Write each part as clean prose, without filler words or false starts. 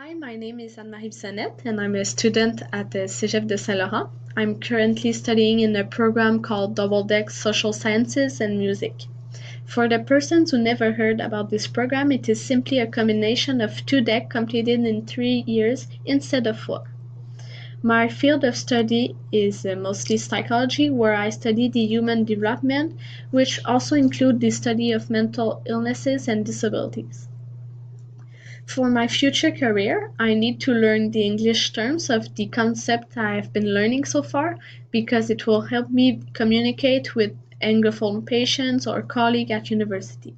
Hi, my name is Anne-Marie Bissonnette, and I'm a student at the Cégep de Saint-Laurent. I'm currently studying in a program called Double Deck Social Sciences and Music. For the persons who never heard about this program, it is simply a combination of 2 decks completed in 3 years instead of 4. My field of study is mostly psychology, where I study the human development, which also include the study of mental illnesses and disabilities. For my future career, I need to learn the English terms of the concept I have been learning so far because it will help me communicate with Anglophone patients or colleagues at university.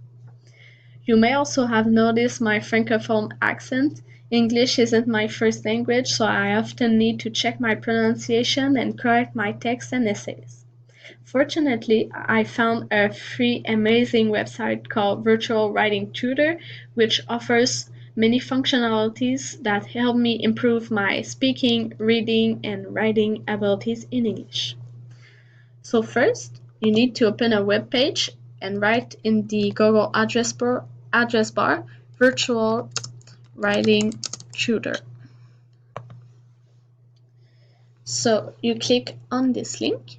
You may also have noticed my Francophone accent. English isn't my first language, so I often need to check my pronunciation and correct my texts and essays. Fortunately, I found a free amazing website called Virtual Writing Tutor, which offers many functionalities that help me improve my speaking, reading, and writing abilities in English. So first, you need to open a web page and write in the Google address bar Virtual Writing Tutor. So you click on this link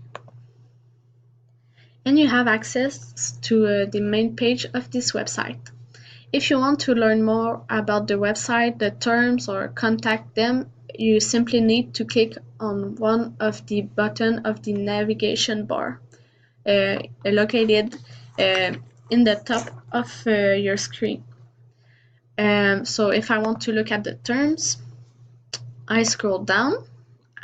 and you have access to the main page of this website. If you want to learn more about the website, the terms, or contact them, you simply need to click on one of the buttons of the navigation bar located in the top of your screen. So if I want to look at the terms, I scroll down,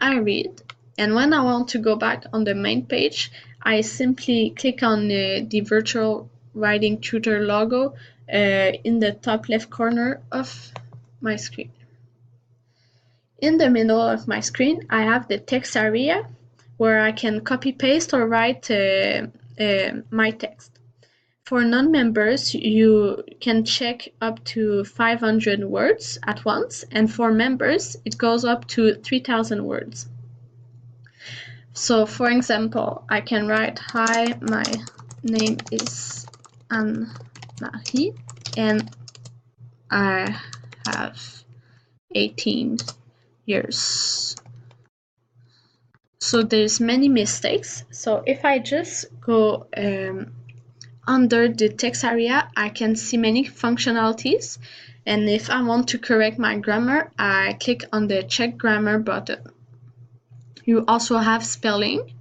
I read, and when I want to go back on the main page, I simply click on the Virtual Writing Tutor logo in the top left corner of my screen. In the middle of my screen, I have the text area where I can copy paste or write my text. For non-members, you can check up to 500 words at once, and for members, it goes up to 3,000 words. So, for example, I can write, "Hi, my name is Anne-Marie, and I have 18 years." So there's many mistakes. So if I just go under the text area, I can see many functionalities. And if I want to correct my grammar, I click on the check grammar button. You also have spelling.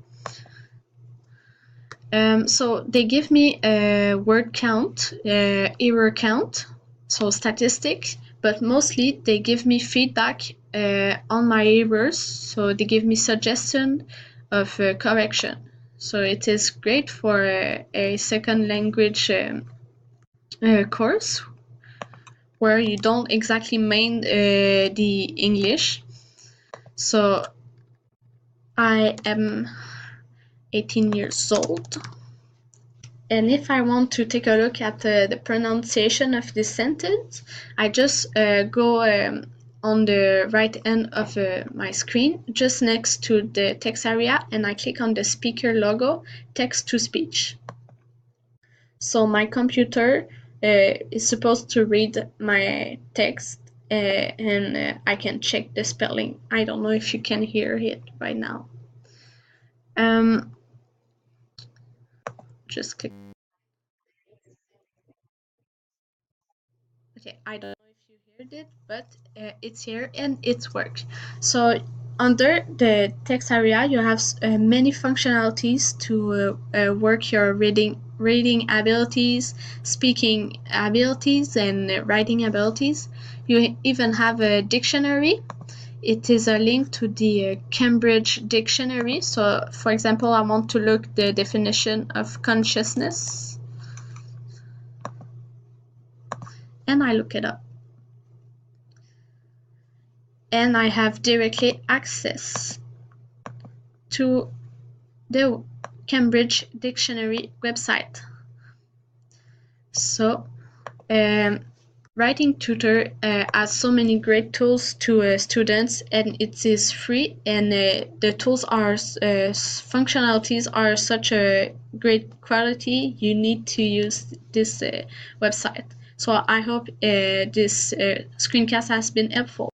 So they give me a word count, error count, so statistics, but mostly they give me feedback on my errors, so they give me suggestion of correction. So it is great for a second language course where you don't exactly mean the English. So I am 18 years old. And if I want to take a look at the pronunciation of this sentence, I just go on the right end of my screen, just next to the text area, and I click on the speaker logo, text to speech. So my computer is supposed to read my text and I can check the spelling. I don't know if you can hear it right now. Just click. Okay, I don't know if you heard it, but it's here and it works. So under the text area, you have many functionalities to work your reading abilities, speaking abilities, and writing abilities. You even have a dictionary. It is a link to the Cambridge Dictionary. So, for example, I want to look the definition of consciousness, and I look it up. And I have directly access to the Cambridge Dictionary website. So, Writing Tutor has so many great tools to students, and it is free, and the tools are functionalities are such a great quality. You need to use this website. So I hope this screencast has been helpful.